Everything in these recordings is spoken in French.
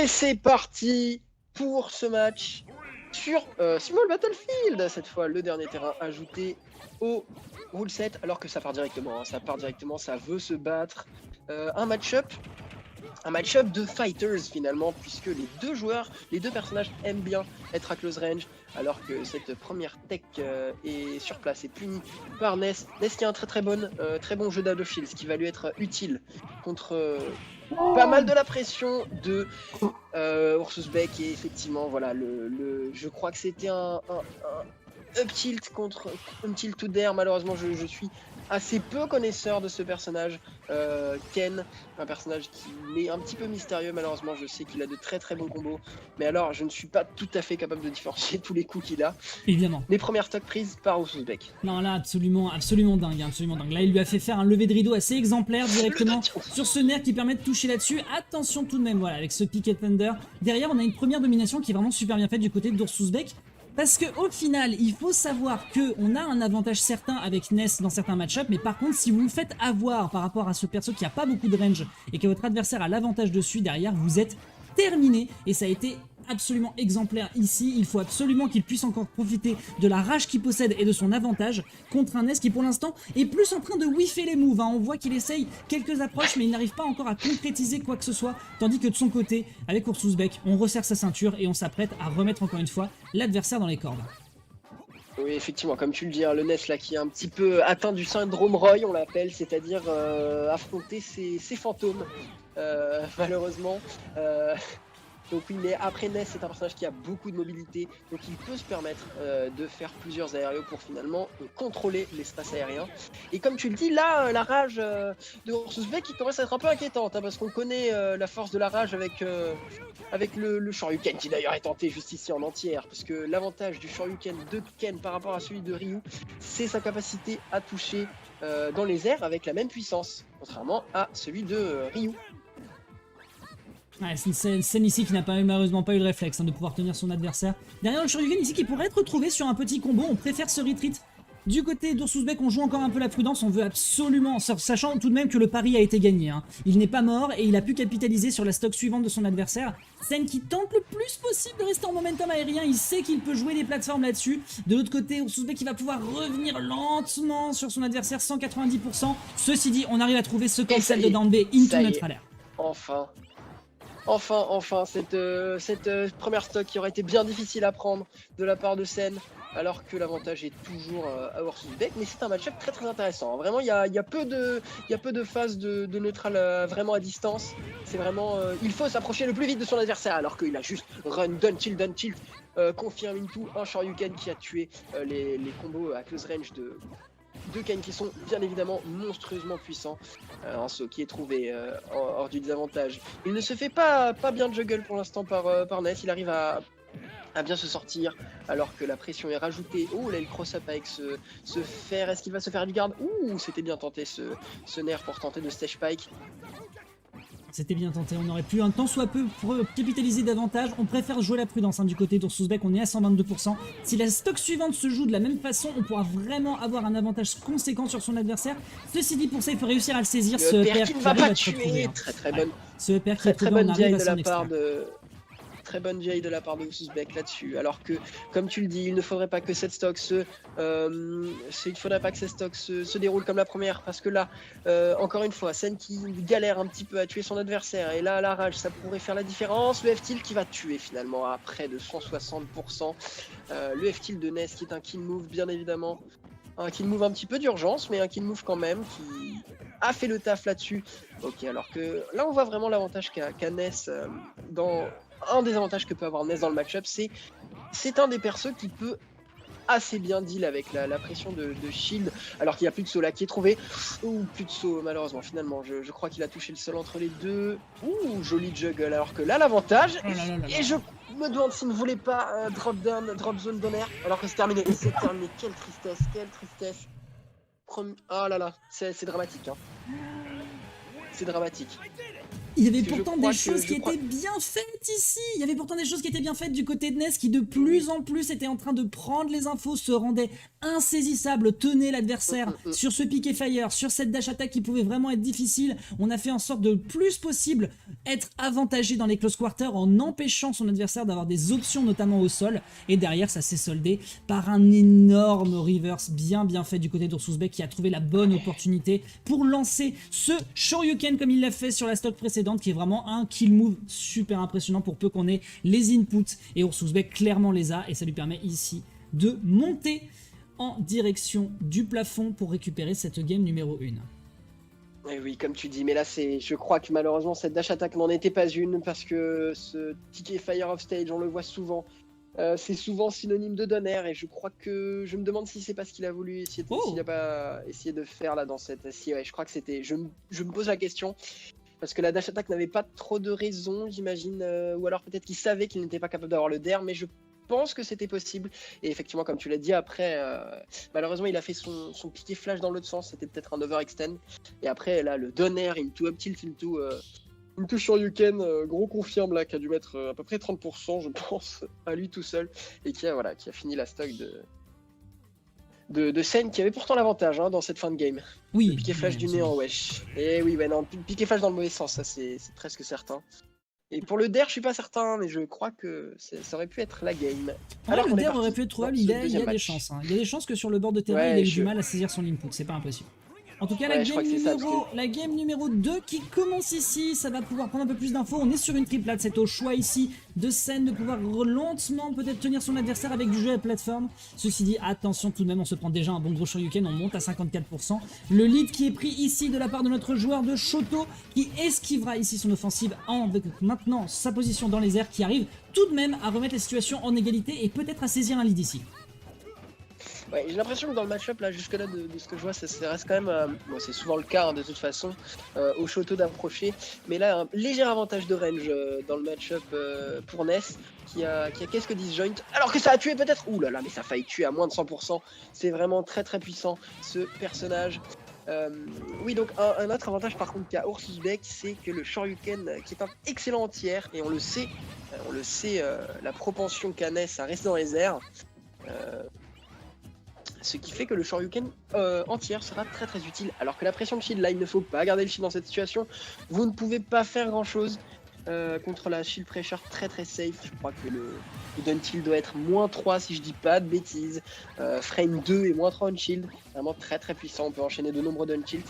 Et c'est parti pour ce match sur Small Battlefield. Cette fois, le dernier terrain ajouté au rule set, alors que ça part directement. Ça part directement, ça veut se battre. Un match-up de fighters finalement, puisque les deux joueurs, les deux personnages aiment bien être à close range, alors que cette première tech est sur place et punie par Ness. Ness qui a un très bon jeu d'Ado Shield, ce qui va lui être utile contre pas mal de la pression de Ursus Beck. Et effectivement, voilà, je crois que c'était un up tilt contre un tilt to dare. Malheureusement, je suis assez peu connaisseur de ce personnage, Ken, un personnage qui est un petit peu mystérieux. Malheureusement, je sais qu'il a de très bons combos, mais alors je ne suis pas tout à fait capable de différencier tous les coups qu'il a. Évidemment. Les premières stocks prises par Ursus Beck. Non, là, absolument dingue, absolument dingue. Là, il lui a fait faire un lever de rideau assez exemplaire directement sur ce nerf qui permet de toucher là-dessus. Attention tout de même, voilà, avec ce Pick and Thunder. Derrière, on a une première domination qui est vraiment super bien faite du côté d'Ursus Beck. Parce qu'au final, il faut savoir qu'on a un avantage certain avec Ness dans certains match-ups, mais par contre, si vous vous faites avoir par rapport à ce perso qui a pas beaucoup de range et que votre adversaire a l'avantage dessus, derrière, vous êtes terminé. Et ça a été absolument exemplaire ici. Il faut absolument qu'il puisse encore profiter de la rage qu'il possède et de son avantage contre un Ness qui pour l'instant est plus en train de whiffer les moves. On voit qu'il essaye quelques approches mais il n'arrive pas encore à concrétiser quoi que ce soit, tandis que de son côté, avec Ursus Beck, on resserre sa ceinture et on s'apprête à remettre encore une fois l'adversaire dans les cordes. Oui, effectivement, comme tu le dis, hein, le Ness là qui est un petit peu atteint du syndrome Roy, on l'appelle, c'est-à-dire affronter ses fantômes, malheureusement. Donc oui, mais après Ness, c'est un personnage qui a beaucoup de mobilité, donc il peut se permettre de faire plusieurs aérios pour finalement contrôler l'espace aérien. Et comme tu le dis, là, la rage de Ursus Beck qui commence à être un peu inquiétante, hein, parce qu'on connaît la force de la rage avec le Shoryuken, qui d'ailleurs est tenté juste ici en entière, parce que l'avantage du Shoryuken de Ken par rapport à celui de Ryu, c'est sa capacité à toucher dans les airs avec la même puissance, contrairement à celui de Ryu. Ouais, c'est une scène ici qui n'a malheureusement pas eu le réflexe de pouvoir tenir son adversaire. Derrière le Shoryuken ici qui pourrait être retrouvé sur un petit combo, on préfère ce retreat. Du côté d'Ursus Beck, on joue encore un peu la prudence, on veut absolument, sachant tout de même que le pari a été gagné. Il n'est pas mort et il a pu capitaliser sur la stock suivante de son adversaire. Sen qui tente le plus possible de rester en momentum aérien, il sait qu'il peut jouer des plateformes là-dessus. De l'autre côté, Ursus Beck qui va pouvoir revenir lentement sur son adversaire, 190%. Ceci dit, on arrive à trouver ce cancel de down B into neutral air. Enfin, cette première stock qui aurait été bien difficile à prendre de la part de Sen, alors que l'avantage est toujours à Ursus Beck, mais c'est un match-up très intéressant. Vraiment, il y a peu de phases de neutral vraiment à distance. C'est vraiment, il faut s'approcher le plus vite de son adversaire, alors qu'il a juste run, down tilt, confirm into un Shoryuken qui a tué les combos à close range de Ken qui sont bien évidemment monstrueusement puissants. Un saut qui est trouvé hors du désavantage. Il ne se fait pas bien juggle pour l'instant par Ness. Il arrive à bien se sortir alors que la pression est rajoutée. Oh là, il cross-up avec ce fer. Est-ce qu'il va se faire guard? Ouh, c'était bien tenté ce nerf pour tenter de stage pike. C'était bien tenté, on aurait pu un tant soit peu capitaliser davantage. On préfère jouer la prudence du côté d'Ursus Beck, on est à 122%. Si la stock suivante se joue de la même façon, on pourra vraiment avoir un avantage conséquent sur son adversaire. Ceci dit, pour ça, il faut réussir à le saisir. Ce EPR qui ne va pas tuer. Très bonne. Ce EPR qui est très bonne DI de la part de... Très bonne DI de la part de Ursus Beck là-dessus. Alors que, comme tu le dis, il ne faudrait pas que cette stock se déroule comme la première, parce que là, encore une fois, Sen qui galère un petit peu à tuer son adversaire, et là, à la rage, ça pourrait faire la différence. Le F-tilt qui va tuer finalement à près de 160%. Le F-tilt de Ness qui est un kill move, bien évidemment. Un kill move un petit peu d'urgence, mais un kill move quand même qui a fait le taf là-dessus. Ok, alors que là, on voit vraiment l'avantage qu'a Ness dans... Un des avantages que peut avoir Ness dans le match-up, c'est un des persos qui peut assez bien deal avec la pression de shield, alors qu'il n'y a plus de saut là qui est trouvé. Ouh, plus de saut malheureusement, finalement. Je crois qu'il a touché le sol entre les deux. Ouh, joli juggle, alors que là, l'avantage... Et je me demande s'il ne voulait pas drop zone d'honneur, alors que c'est terminé. Et c'est terminé, quelle tristesse. Oh là là, c'est dramatique. C'est dramatique. Il y avait pourtant des choses qui étaient bien faites ici. Il y avait pourtant des choses qui étaient bien faites du côté de Ness qui de plus en plus était en train de prendre les infos, se rendait insaisissable, tenait l'adversaire sur ce piqué fire, sur cette dash attack qui pouvait vraiment être difficile. On a fait en sorte de le plus possible être avantagé dans les close quarters en empêchant son adversaire d'avoir des options notamment au sol, et derrière ça s'est soldé par un énorme reverse bien fait du côté d'Ursusbek qui a trouvé la bonne opportunité pour lancer ce Shoryuken comme il l'a fait sur la stock précédente, qui est vraiment un kill move super impressionnant pour peu qu'on ait les inputs, et Ursusbek clairement les a, et ça lui permet ici de monter en direction du plafond pour récupérer cette game numéro 1. Et oui, comme tu dis, mais là, je crois que malheureusement, cette dash attack n'en était pas une, parce que ce ticket fire off stage, on le voit souvent, c'est souvent synonyme de donner, et je crois que, je me demande si c'est pas ce qu'il a voulu essayer de, s'il a pas essayé de faire là dans cette, si, ouais, je crois que c'était, je me pose la question, parce que la dash attack n'avait pas trop de raison, j'imagine, ou alors peut-être qu'il savait qu'il n'était pas capable d'avoir le dair, mais je pense que c'était possible, et effectivement comme tu l'as dit, après malheureusement il a fait son piqué flash dans l'autre sens, c'était peut-être un overextend, et après là le donner into up tilt into Shoryuken, gros confirme là, qui a dû mettre à peu près 30% je pense à lui tout seul, et qui a fini la stock de Sen, qui avait pourtant l'avantage dans cette fin de game. Oui, le piqué flash du néant, wesh. Et oui, non, piqué flash dans le mauvais sens, ça c'est presque certain. Et pour le DER, je suis pas certain, mais je crois que ça aurait pu être la game. Alors le DER aurait pu être trouvable, il y a des chances. Il y a des chances que sur le bord de terrain, il ait eu du mal à saisir son input, c'est pas impossible. En tout cas, la game numéro 2 qui commence ici, ça va pouvoir prendre un peu plus d'infos. On est sur une triplate, c'est au choix ici de Sen de pouvoir lentement peut-être tenir son adversaire avec du jeu à plateforme. Ceci dit, attention tout de même, on se prend déjà un bon gros Shoryuken, on monte à 54%. Le lead qui est pris ici de la part de notre joueur de Shoto, qui esquivera ici son offensive avec maintenant sa position dans les airs, qui arrive tout de même à remettre la situation en égalité et peut-être à saisir un lead ici. Ouais, j'ai l'impression que dans le match-up, là, jusque-là, de ce que je vois, ça reste quand même, bon, c'est souvent le cas de toute façon, au Shoto d'approcher, mais là, un léger avantage de range dans le match-up pour Ness, qui a qu'est-ce que disjoint, alors que ça a tué peut-être, ouh là là, mais ça a failli tuer à moins de 100%, c'est vraiment très puissant, ce personnage. Oui, donc un autre avantage par contre qu'a Ursusbek, c'est que le Shoryuken, qui est un excellent entier, et on le sait, la propension qu'a Ness à rester dans les airs, ce qui fait que le Shoryuken entière sera très utile, alors que la pression de shield, là il ne faut pas garder le shield dans cette situation, vous ne pouvez pas faire grand chose contre la shield pressure très safe. Je crois que le down-tilt doit être -3 si je dis pas de bêtises, frame 2 et -3 on shield, vraiment très puissant, on peut enchaîner de nombreux down-tilt,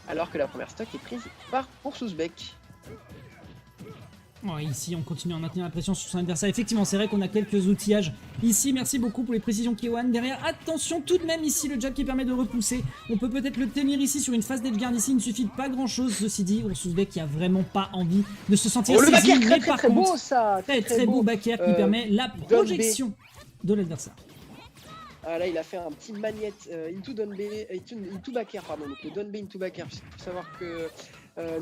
alors que la première stock est prise par Ursusbek. Oh, ici on continue à maintenir la pression sur son adversaire. Effectivement, c'est vrai qu'on a quelques outillages ici. Merci beaucoup pour les précisions K1. Derrière, attention tout de même ici le jab qui permet de repousser. On peut peut-être le tenir ici sur une phase d'edgeguard ici. Il ne suffit de pas grand chose. Ceci dit, Ursusbek qui a vraiment pas envie de se sentir saisi. Mais par contre, beau, ça, très beau back air qui permet la projection de l'adversaire. Ah, là il a fait un petit magnette into back air, pardon, donc le down B into back air. Il faut savoir que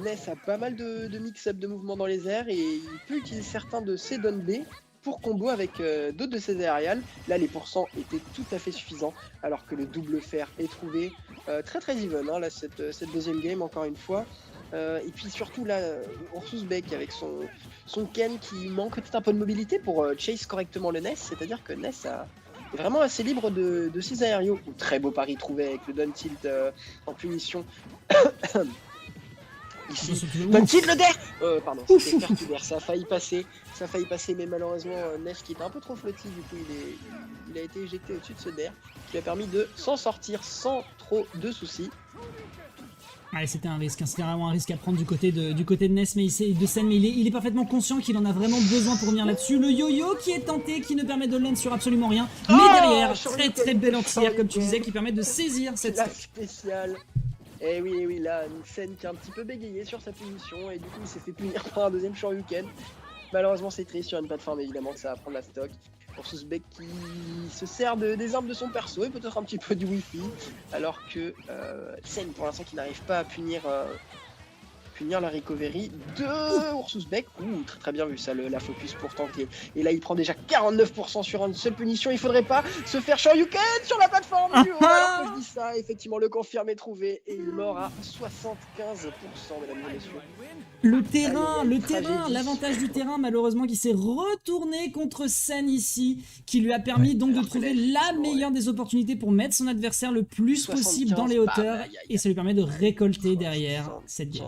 Ness a pas mal de mix-up de mouvements dans les airs, et il peut utiliser certains de ses down B pour combo avec d'autres de ses aériales. Là les pourcents étaient tout à fait suffisants, alors que le double fer est trouvé. Très even là, cette deuxième game encore une fois. Et puis surtout là, Ursusbek avec son Ken qui manque peut-être un peu de mobilité pour chase correctement le Ness, c'est-à-dire que Ness est vraiment assez libre de ses aériaux. Très beau pari trouvé avec le down tilt en punition. Ici, down tilt le der pardon, c'était faire tout der, ça a failli passer, mais malheureusement Ness qui était un peu trop flotty, du coup il a été éjecté au-dessus de ce der, qui lui a permis de s'en sortir sans trop de soucis. Ouais, c'était un risque, c'était vraiment un risque à prendre du côté de Ness, mais il est parfaitement conscient qu'il en a vraiment besoin pour venir là-dessus. Le yo-yo qui est tenté, qui ne permet de land sur absolument rien, mais derrière, très belle entière, comme tu disais, qui permet de saisir cette la spéciale. Et oui, là, une scène qui a un petit peu bégayé sur sa punition, et du coup il s'est fait punir par un deuxième Shoryuken. Malheureusement c'est triste sur une plateforme, évidemment que ça va prendre la stock. Ursusbek qui se sert des armes de son perso et peut-être un petit peu du wifi, alors que Sen pour l'instant qui n'arrive pas à punir punir la recovery de Ursusbeck. Ouh, très très bien vu ça, la focus pour tanker. Et là, il prend déjà 49% sur une seule punition. Il faudrait pas se faire Shoryuken sur la plateforme du haut. Alors que je dis ça, effectivement, le confirme est trouvé et il mord à 75%, mesdames et messieurs. Le terrain, l'avantage du terrain malheureusement qui s'est retourné contre Sen ici, qui lui a permis donc de trouver la meilleure des opportunités pour mettre son adversaire le plus possible dans les hauteurs, et ça lui permet de récolter derrière cette game.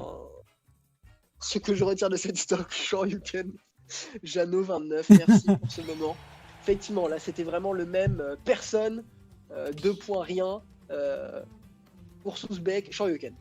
Ce que je retiens de cette stock, Shoryuken, Jano 29, merci pour ce moment. Effectivement, là c'était vraiment le même, personne, 2 points rien, Ursusbeck, Shoryuken.